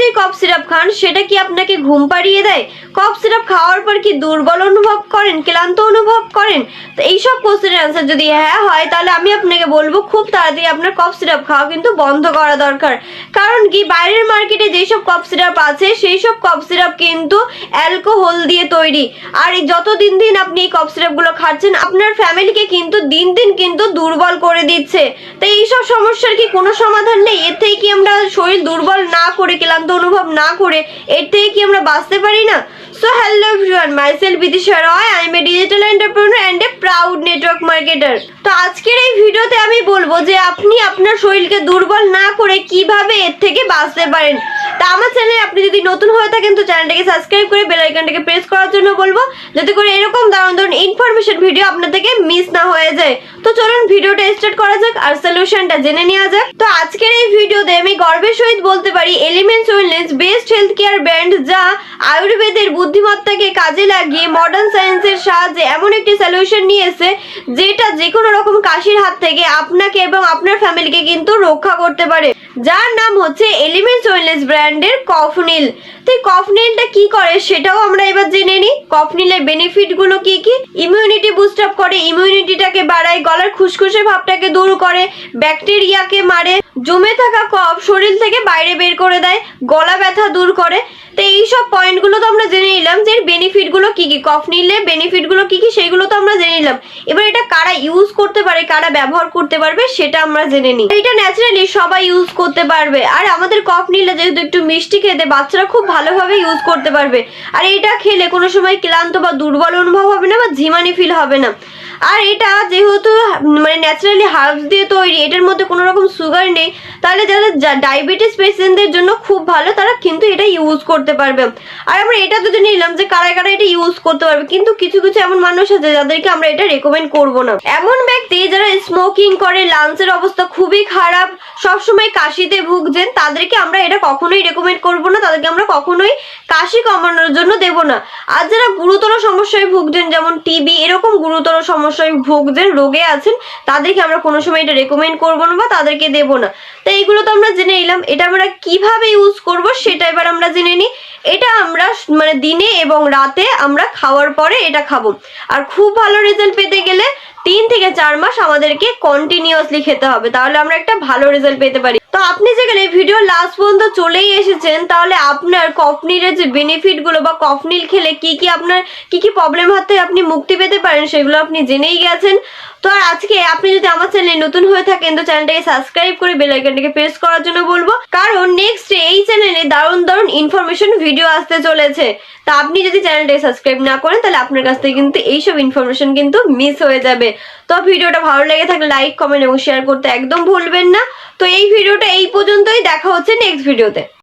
যে cough syrup খান সেটা কি আপনাকে ঘুম পাড়িয়ে দেয়? কফ সিরাপ খাওয়ার পর কি দুর্বল অনুভব করেন, ক্লান্ত অনুভব করেন? তো এইসব কোশ্চেনের অ্যান্সার যদি হ্যাঁ হয় তাহলে আমি আপনাকে বলবো খুব তাড়াতাড়ি আপনার কফ সিরাপ খাওয়া কিন্তু বন্ধ করা দরকার। কারণ কি, বাইরের মার্কেটে যেসব কফ সিরাপ আছে সেই সব কফ সিরাপ কিন্তু অ্যালকোহল দিয়ে তৈরি। আর যত দিন দিন আপনি এই কফ সিরাপগুলো খাচ্ছেন আপনার ফ্যামিলিকে কিন্তু দিন দিন কিন্তু দুর্বল করে দিচ্ছে। তো এইসব সমস্যার কি কোনো সমাধান নেই? এর থেকে কি আমরা শরীর দুর্বল না করে, ক্লান্ত অনুভব না করে এর থেকে কি আমরা বাঁচতে পারি না? So hello everyone, myself Vidisha Roy. I am a digital entrepreneur and a proud network marketer. তো আজকের এই ভিডিওতে আমি বলবো যে আপনি আপনার শরীরকে দুর্বল না করে কিভাবে এর থেকে বাঁচতে পারেন। তা আমার চ্যানেলে আপনি যদি নতুন হয়ে থাকেন তো চ্যানেলটাকে সাবস্ক্রাইব করে বেল আইকনটাকে প্রেস করার জন্য বলবো, যাতে করে এরকম দারুণ দারুণ ইনফরমেশন ভিডিও আপনার থেকে মিস না হয়ে যায়। তো চলুন ভিডিওটা স্টার্ট করা যাক আর সলিউশনটা জেনে নেওয়া যাক। তো আজকের এই ভিডিওতে আমি গর্বের সহিত বলতে পারি elements wellness best health care brand, যা আয়ুর্বেদের বুদ্ধিমত্তাকে কাজে লাগিয়ে মডার্ন সায়েন্সের সাহায্যে এমন একটি সলিউশন নিয়ে এসে যেটা যে কোনো রকম কাশির হাত থেকে আপনাকে এবং আপনার ফ্যামিলিকে কিন্তু রক্ষা করতে পারে, যার নাম হচ্ছে এলিমেন্টস ওয়েলনেস ব্র্যান্ডের কফনিল। তো এই কফনিলটা কি করে সেটাও আমরা এবার জেনে নিই। কফনিলের বেনিফিট গুলো কি কি? ইমিউনিটি বুস্ট আপ করে, ইমিউনিটিটাকে বাড়ায়, গলার খুসখুসে ভাবটাকে দূর করে, ব্যাকটেরিয়াকে মারে, জমে থাকা কফ শরীর থেকে বাইরে বের করে দেয়, গলা ব্যথা দূর করে। তো এইসব পয়েন্টগুলো তো আমরা জেনে নিলাম যে এর বেনিফিট গুলো কি কি, কফনিলের বেনিফিট গুলো কি কি সেইগুলো তো আমরা জেনে নিলাম। এবার এটা কারা ইউজ করতে পারে, কারা ব্যবহার করতে পারবে সেটা আমরা জেনে নিই। এটা ন্যাচারালি সবাই ইউজ করতে পারবে। আর আমাদের কফনিলটা যেহেতু একটু মিষ্টি খেতে, বাচ্চারা খুব ভালোভাবে ইউজ করতে পারবে। আর এটা খেলে কোনো সময় ক্লান্ত বা দুর্বল অনুভব হবে না বা ঝিমানি ফিল হবে না। আর এটা যেহেতু মানে ন্যাচারালি হার্বস দিয়ে তৈরি, এটার মধ্যে কোনো রকম সুগার নেই, তাহলে যাদের ডায়াবেটিস পেশেন্টদের জন্য খুব ভালো, তারা কিন্তু এটা ইউজ করতে পারবে। আর আমরা এটা তো জেনে নিলাম যে কারা কারা এটা ইউজ করতে পারবে, কিন্তু কিছু কিছু এমন মানুষ আছে যাদেরকে আমরা এটা রেকমেন্ড করব না। এমন ব্যক্তি যারা স্মোকিং করে, লাংসের অবস্থা খুবই খারাপ, সবসময় কাশিতে ভুগছেন, তাদেরকে আমরা এটা কখনোই রেকমেন্ড করব না, তাদেরকে আমরা কখনোই কাশি কমানোর জন্য দেব না। আর যারা গুরুতর সমস্যায় ভুগছেন, যেমন টিবি এরকম গুরুতর সমস্যায় ভুগছেন, রোগে আছেন, তাদেরকে আমরা কোনো সময় এটা রেকমেন্ড করবো না বা তাদেরকে দেব না। তো এইগুলো তো আমরা জেনে নিলাম। এটা আমরা কিভাবে ইউজ করব সেটা এবার আমরা জেনে নিই। এটা আমরা মানে দিনে এবং রাতে আমরা খাওয়ার পরে এটা খাবো। আর খুব ভালো রেজাল্ট পেতে গেলে 3 থেকে 4 মাস আমাদেরকে কন্টিনিউয়াসলি খেতে হবে, তাহলে আমরা একটা ভালো রেজাল্ট পেতে পারি। তো আপনি যেখানে ভিডিও লাস্ট পর্যন্ত চলেই এসেছেন, তাহলে আপনার কফনিলের যে বেনিফিট গুলো বা কফনিল খেলে কি কি আপনার কি কি প্রবলেম হাত থেকে আপনি মুক্তি পেতে পারেন সেগুলো আপনি জেনেই গেছেন। তো আর আজকে আপনি যদি আমার চ্যানেলে নতুন হয়ে থাকেন তো চ্যানেলটাকে সাবস্ক্রাইব করে বেল আইকনটাকে প্রেস করার জন্য বলবো, কারণ নেক্সট এই চ্যানেলে দারুণ দারুণ ইনফরমেশন ভিডিও আসতে চলেছে। তা আপনি যদি চ্যানেলটাকে সাবস্ক্রাইব না করেন তাহলে আপনার কাছ থেকে কিন্তু এইসব ইনফরমেশন কিন্তু মিস হয়ে যাবে। তো ভিডিওটা ভালো লেগে থাকলে লাইক, কমেন্ট এবং শেয়ার করতে একদম ভুলবেন না। তো এই ভিডিওটা এই পর্যন্তই, দেখা হচ্ছে নেক্সট ভিডিওতে।